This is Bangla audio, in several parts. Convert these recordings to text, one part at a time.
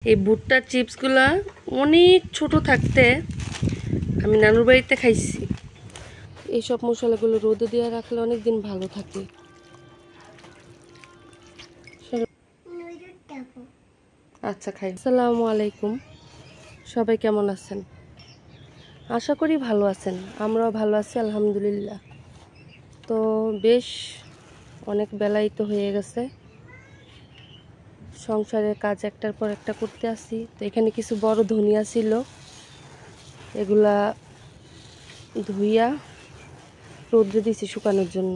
এই ভুট্টার চিপসগুলা অনেক ছোট থাকতে আমি নানুর বাড়িতে খাইছি। এইসব মশলাগুলো রোদে দিয়ে রাখলে অনেক দিন ভালো থাকে। আচ্ছা খাই। আসসালামু আলাইকুম, সবাই কেমন আছেন? আশা করি ভালো আছেন। আমরাও ভালো আছি আলহামদুলিল্লাহ। তো বেশ অনেক বেলাই তো হয়ে গেছে, সংসারের কাজ একটার পর একটা করতে আসি। তো এখানে কিছু বড় ধনিয়া ছিল, এগুলা ধুইয়া রোদ্রে দিয়েছি শুকানোর জন্য।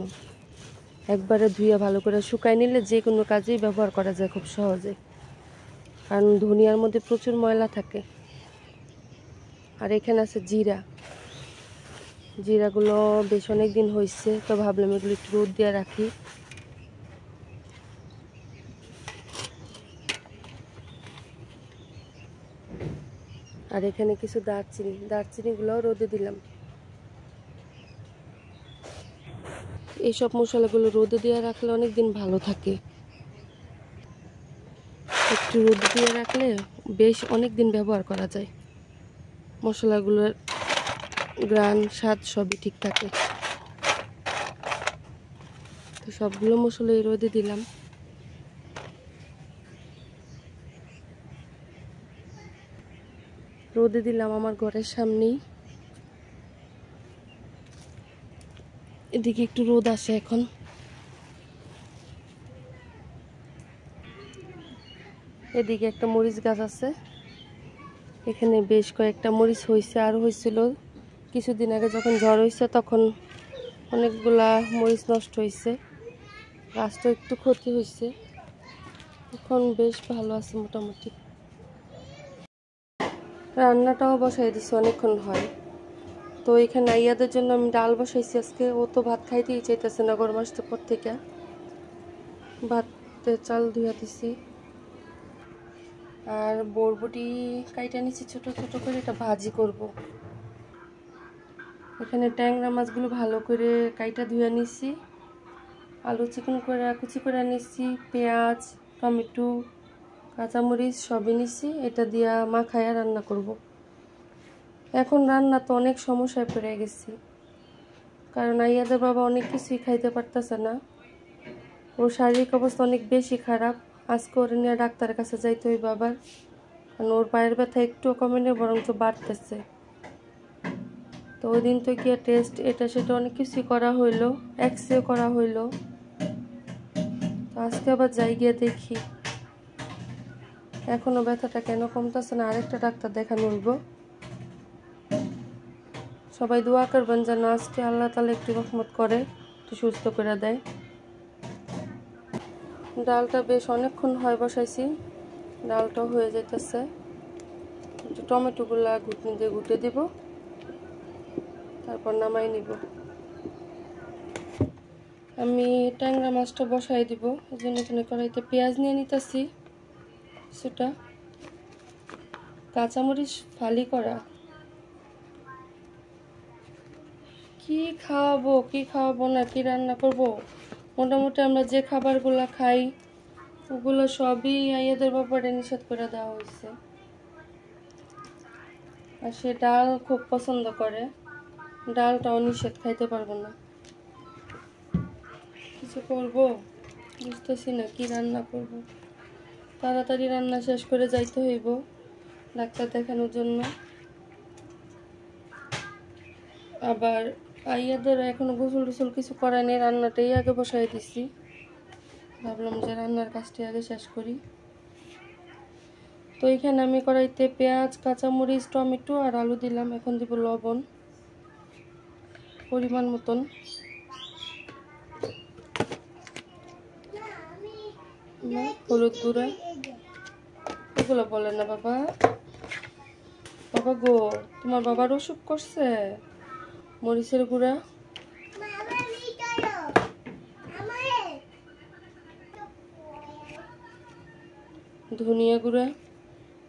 একবারে ধুইয়া ভালো করে শুকাই নিলে যে কোনো কাজেই ব্যবহার করা যায় খুব সহজে, কারণ ধনিয়ার মধ্যে প্রচুর ময়লা থাকে। আর এখানে আছে জিরাগুলো বেশ অনেক দিন হয়েছে, তো ভাবলাম এগুলো একটু রোদ দিয়ে রাখি। আর এখানে কিছু দারচিনিগুলোও রোদে দিলাম। এইসব মশলাগুলো রোদে দিয়ে রাখলে অনেক দিন ভালো থাকে। একটু রোদে দিয়ে রাখলে বেশ অনেক দিন ব্যবহার করা যায়। মশলাগুলোর গ্রান স্বাদ সবই ঠিক থাকে। তো সবগুলো মশলাই রোদে দিলাম। রোদে দিলাম আমার ঘরের সামনেই। এদিকে একটু রোদ আসে এখন। এদিকে একটা মরিচ গাছ আছে, এখানে বেশ কয়েকটা মরিচ হয়েছে, আর হয়েছিল কিছুদিন আগে যখন ঝড় হয়েছে, তখন অনেকগুলা মরিচ নষ্ট হয়েছে। গাছটা একটু ক্ষতি হয়েছে, এখন বেশ ভালো আছে মোটামুটি। রান্নাটাও বসাই দিছি, অনেকক্ষণ হয়। তো এখানে আইয়াদের জন্য আমি ডাল বসাইছি আজকে। ও তো ভাত খাইতেই চাইতেছে না গরম আসতে পর থেকে। ভাতের চাল ধুয়া দিছি, আর বরবটি কাইটা নিচ্ছি ছোট ছোট করে, এটা ভাজি করব। এখানে ট্যাংরা মাছগুলো ভালো করে কাইটা ধুয়ে নিচ্ছি, আলু চিকন করে কুচি করে নিচ্ছি, পেঁয়াজ, টমেটো, কাঁচামরিচ সবই নিচ্ছি। এটা দিয়া মাখায়া রান্না করব। এখন রান্না তো অনেক সমস্যায় পড়ে গেছি, কারণ আইয়াদের বাবা অনেক কিছুই খাইতে পারতেছে না। ওর শারীরিক অবস্থা অনেক বেশি খারাপ। আজকে ওর নিয়ে ডাক্তারের কাছে যাইতে হইবে আবার, কারণ ওর পায়ের ব্যথা একটু কমে নেই, বরঞ্চ বাড়তেছে। তো ওই দিন তো গিয়ে টেস্ট এটা সেটা অনেক কিছুই করা হইলো, এক্সরে করা হইলো। তো আজকে আবার যাই গিয়ে দেখি এখনো ব্যথাটা কেন কমতেছে না, আরেকটা ডাক্তার দেখানো হইব। সবাই দোয়া করবেন যেন আজকে আল্লাহ তাআলা একটু রহমত করে, একটু সুস্থ করে দেয়। ডালটা বেশ অনেকক্ষণ হয় বসাইছি, ডালটাও হয়ে যাইতেছে। টমেটোগুলা ঘুটনি দিয়ে ঘুটে দিব, তারপর নামাই নিব। আমি ট্যাংরা মাছটা বসাই দিব, এই জন্য এখানে কড়াইতে পেঁয়াজ নিয়ে নিতেছি, সেটা কাঁচামরিচ ফালি করা। কি খাওয়াবো না কি রান্না করব, মোটামুটি আমরা যে খাবারগুলো খাই ওগুলো সবই আইয়াদের ব্যাপারে নিষেধ করে দেওয়া হয়েছে। আর সে ডাল খুব পছন্দ করে, ডালটাও নিষেধ, খাইতে পারবো না। কিছু করব বুঝতেছি না কি রান্না করব। তাড়াতাড়ি রান্না শেষ করে যাইতে হইব ডাক্তার দেখানোর জন্য। আবার আইয়াদের এখনো গোসল টোসল কিছু করায় নেই, রান্নাটাই আগে বসাই দিছি। ভাবলাম যে রান্নার কাজটি আগে শেষ করি। তো এখানে আমি কড়াইতে পেঁয়াজ, কাঁচামরিচ, টমেটো আর আলু দিলাম। এখন দিব লবণ পরিমাণ মতন, হলুদ গুঁড়া। এগুলো বলে না বাবা, বাবা গো, তোমার বাবার অসুখ করছে। মরিচের গুঁড়া, ধনিয়া গুঁড়া,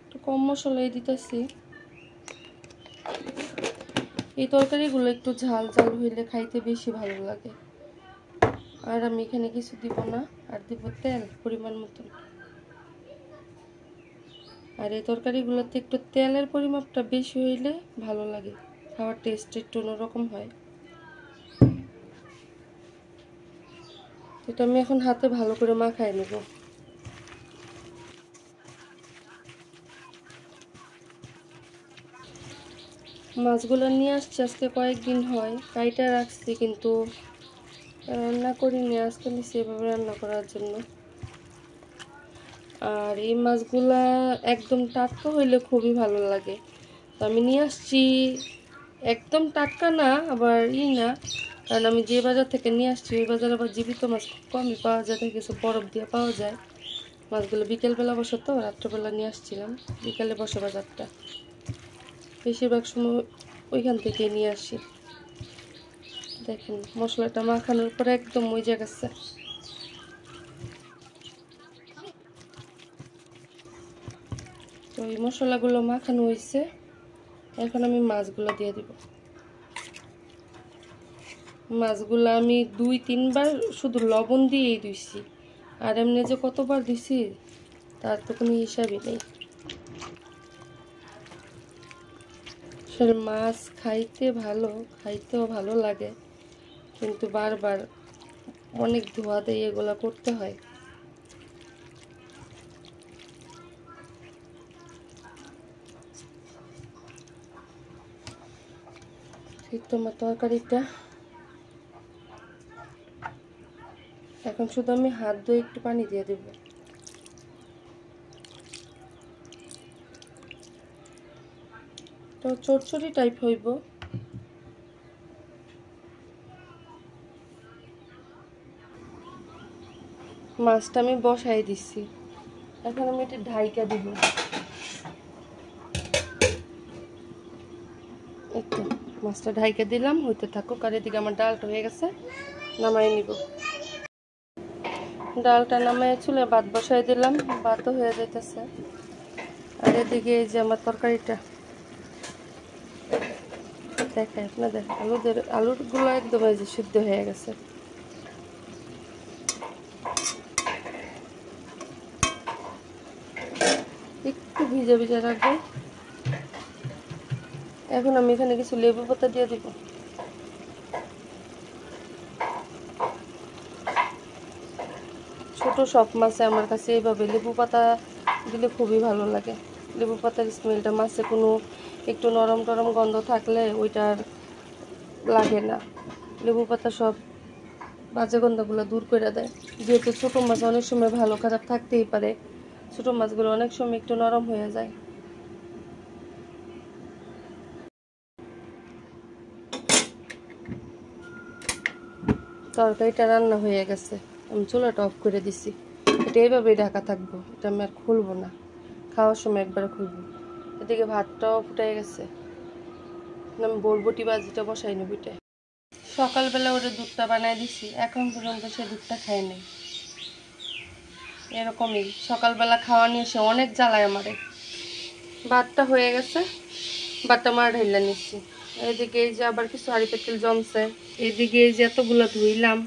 একটু কম মশলাই দিতেছি। এই তরকারিগুলো একটু ঝাল ঝাল হইলে খাইতে বেশি ভালো লাগে। আর আমি এখানে কিছু দিব না, আর দিব তেল পরিমাণ মতন। আর এই তরকারিগুলোতে একটু তেলের পরিমাপটা বেশি হইলে ভালো লাগে, খাওয়ার টেস্ট একটু অন্যরকম হয়। এটা আমি এখন হাতে ভালো করে মাখায় নেব। মাছগুলো নিয়ে আসছি আজকে কয়েকদিন হয়, কাইটা রাখছি কিন্তু রান্না করিনি, আজকে নিচ্ছি এভাবে রান্না করার জন্য। আর এই মাছগুলা একদম টাটকা হইলে খুবই ভালো লাগে। তো আমি নিয়ে আসছি একদম টাটকা না, আবার না, কারণ আমি যে বাজার থেকে নিয়ে আসছি ওই বাজারে আবার জীবিত মাছ খুব কমই পাওয়া যায়, কিছু বরফ দিয়ে পাওয়া যায়। মাছগুলো বিকেলবেলা বসে, তো রাত্রেবেলা নিয়ে আসছিলাম, বিকেলে বসে বাজারটা, বেশিরভাগ সময় ওইখান থেকে নিয়ে আসি। দেখেন মশলাটা মাখানোর পরে একদম মজে গেছে। তো এই মশলাগুলো মাখানো হয়েছে, এখন আমি মাছগুলো দিয়ে দিব। মাছগুলো আমি 2-3 বার শুধু লবণ দিয়েই ধুইছি, আর এমনি যে কতবার দিছি তার তো কোনো হিসাবই নেই। আসলে মাছ খাইতেও ভালো লাগে, কিন্তু বারবার অনেক ধোয়া দিয়ে এগুলা করতে হয়। ঠিক তোমার তরকারিটা এখন শুধু আমি হাত ধুয়ে একটু পানি দিয়ে দেব। তো চটচড়ি টাইপ হইব। মাছটা আমি বসাই দিচ্ছি, এখন আমি এটা ঢাইকা দিব। একটু মাছটা ঢাইকা দিলাম, হইতে থাকুক। আর এদিকে আমার ডালটা হয়ে গেছে, নামাই নিব। ডালটা নামাই চুলে ভাত বসাই দিলাম, ভাতও হয়ে যাইতেছে। আর এদিকে এই যে আমার তরকারিটা দেখে আপনাদের, আলুগুলো একদম এই যে সিদ্ধ হয়ে গেছে। একটু ভিজে ভিজে রাখবো। এখন আমি এখানে কিছু লেবু পাতা দিয়ে দিব। ছোট সব মাছে আমার কাছে এইভাবে লেবু পাতা দিলে খুবই ভালো লাগে। লেবু পাতার স্মেলটা, মাছে কোনো একটু নরম টরম গন্ধ থাকলে ওইটার লাগে না। লেবু পাতা সব বাজে গন্ধগুলো দূর করে দেয়। যেহেতু ছোটো মাছ অনেক সময় ভালো খারাপ থাকতেই পারে, ছোটো মাছগুলো অনেক সময় একটু নরম হয়ে যায়। তরকারিটা রান্না হয়ে গেছে, আমি চুলাটা অফ করে দিছি। এটা এইভাবেই ঢাকা থাকবো, এটা আমি আর খুলবো না, খাওয়ার সময় একবার খুলবো। এদিকে ভাতটাও ফুটাই গেছে, আমি বরবটি বাজিটা বসাই নেব। এটাই সকালবেলা ওটা দুধটা বানাই দিছি, এখন পর্যন্ত সে দুধটা খায় নাই। এরকমই সকালবেলা খাওয়া নিয়ে সে অনেক জ্বালায় আমারে। ভাতটা হয়ে গেছে, ভাতটা মার ঢাইলা নিচ্ছি। এদিকে এই যে আবার কিছু হাঁড়ি পেতেল জমছে, এইদিকে এই যে এতগুলো ধুইলাম।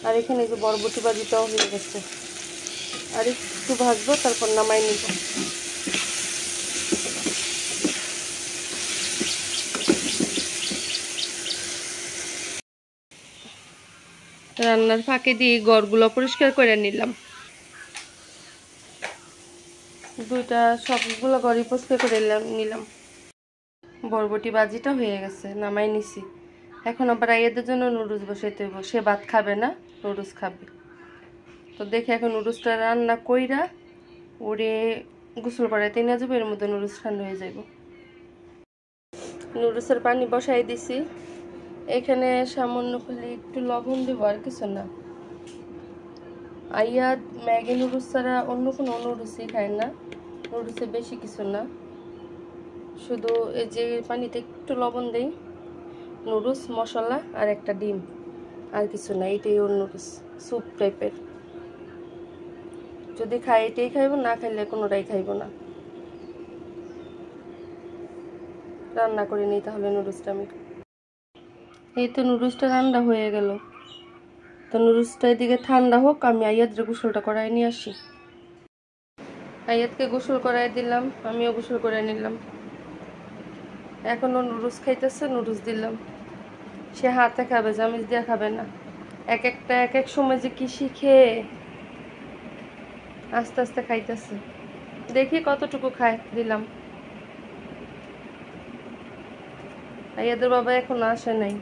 আর এখানে যে বরবটি বাজিটাও হয়ে গেছে, আর একটু ভাজবো, তারপর নামাই নিব। রান্নার ফাঁকে দিয়ে ঘরগুলো পরিষ্কার করে নিলাম। সবগুলো ঘরই পরিষ্কার করে নিলাম। বরবটি বাজিটা হয়ে গেছে, নামাই নিছি। এখন আবার এদের জন্য নুডলস বসাইতে হইব, সে ভাত খাবে না, নুডলস খাবে। তো দেখে এখন নুডলসটা রান্না কইরা ওরে গোসল করাইতে নিয়ে যাবো, এর মধ্যে নুডলস ঠান্ডা হয়ে যাইব। নুডলসের পানি বসাই দিছি, এখানে সামান্য খালি একটু লবণ দেবো, আর কিছু না। আইয়া ম্যাগি নুডলস ছাড়া অন্য কোনো নুডলসই খায় না, নুডলসে বেশি কিছু না, শুধু এই যে পানিতে একটু লবণ দেই, নুডলস মশলা আর একটা ডিম, আর কিছু না। এটাই ওর নুডলস, স্যুপ টাইপের। যদি খাই এটাই খাইব, না খাইলে কোনোটাই খাইব না। রান্না করে নিই তাহলে নুডলসটা আমি। এই তো নুডলসটা রান্না হয়ে গেল। তো নুডলসটা এদিকে ঠান্ডা হোক, আমি আইয়াদের গোসলটা করাই নিয়ে আসি। আয়াতকে গোসল করাই দিলাম, আমিও গোসল করে নিলাম। এখনও নুডলস খাইতেছে, নুডলস দিলাম। সে হাতে খাবে, চামচ দিয়ে খাবে না। এক এক সময় যে কি শিখে, আস্তে আস্তে খাইতেছে। দেখি কতটুকু খায়, দিলাম। আয়াদের বাবা এখন আসে নাই।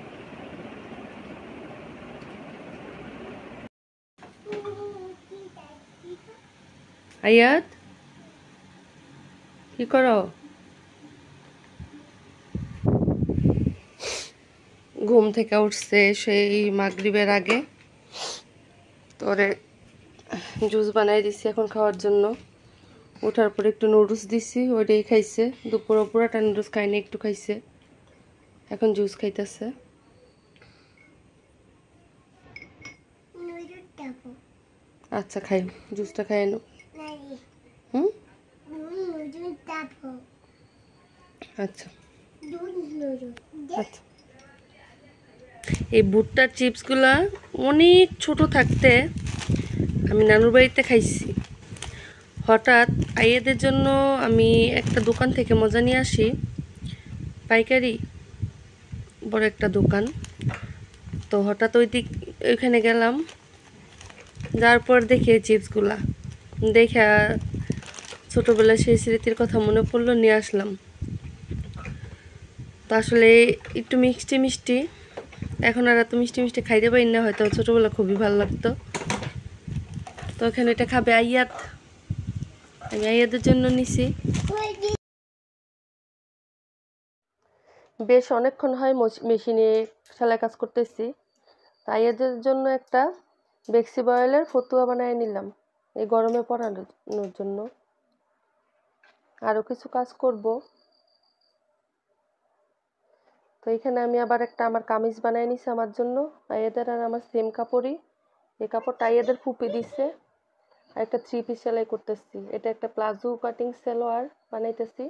আয়াত কি করো? ঘুম থেকে উঠছে সেই মাগরিবের আগে। তোরে জুস বানাই দিছি এখন খাওয়ার জন্য। ওঠার পরে একটু নুডলস দিছি, ওইটাই খাইছে। দুপুরে পুরোটা নুডলস খাইনি, একটু খাইছে। এখন জুস খাইতেছে। আচ্ছা খাই, জুসটা খাই নো। হুম, আচ্ছা আচ্ছা। এই ভুট্টার চিপসগুলা অনেক ছোট থাকতে আমি নানুর বাড়িতে খাইছি। হঠাৎ আইয়াদের জন্য আমি একটা দোকান থেকে মজা নিয়ে আসি, পাইকারি বড় একটা দোকান। তো হঠাৎ ওইখানে গেলাম, যার পর দেখি চিপসগুলা দেখা ছোটোবেলায় সেই স্মৃতির কথা মনে পড়লো, নিয়ে আসলাম। তো আসলে একটু মিষ্টি মিষ্টি, এখন আর এত মিষ্টি মিষ্টি খাইতে পারি না, হয়তো ছোটোবেলা খুবই ভালো লাগতো। তো এখানে এটা খাবে আইয়াত, আমি আইয়াদের জন্য নিছি। বেশ অনেকক্ষণ হয় মেশিনে সেলাই কাজ করতেছি। তাই এদের জন্য একটা বেক্সি বয়েলের ফতুয়া বানিয়ে নিলাম এই গরমে পরানোর জন্য। আরও কিছু কাজ করব। তো এখানে আমি আবার একটা আমার কামিজ বানিয়ে নিছি আমার জন্য। আইয়াদের আর আমার সেম কাপড়ই, এই কাপড়টা আইয়াদের ফুপি দিচ্ছে। আর একটা 3 পিস সেলাই করতেছি। এটা একটা প্লাজো কাটিং সালোয়ার বানাইতেছি,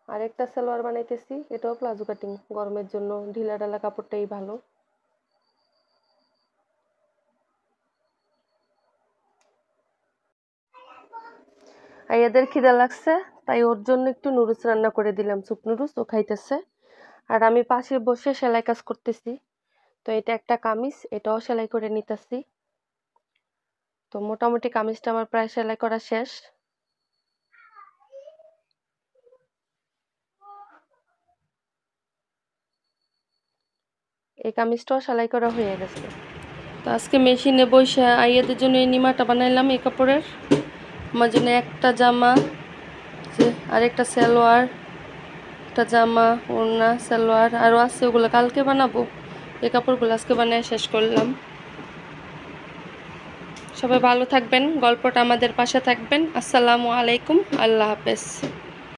আর একটা সালোয়ার বানাইতেছি, এটাও প্লাজো কাটিং। গরমের জন্য ঢিলা ঢালা কাপড়টাই ভালো। আইয়াদের খিদা লাগছে, তাই ওর জন্য একটু নুডলস রান্না করে দিলাম, স্যুপ নুডলস। ও খাইতেছে, আর আমি পাশে বসে সেলাই কাজ করতেছি। তো এটা একটা কামিজ, এটাও সেলাই করে নিতেছি। তো মোটামুটি কামিজটা আমার প্রায় সেলাই করা শেষ। এই কামিজটাও সেলাই করা হয়ে গেছে। তো আজকে মেশিনে বসে আইয়াদের জন্য এই নিমাটা বানাইলাম এই কাপড়ের। আমার জন্য একটা জামা, আর একটা সালোয়ার, একটা জামা, ওড়না, সালোয়ার আরও আছে, ওগুলো কালকে বানাবো। এই কাপড়গুলো আজকে বানিয়ে শেষ করলাম। সবাই ভালো থাকবেন, গল্পটা আমাদের পাশে থাকবেন। আসসালামু আলাইকুম, আল্লাহ হাফেজ।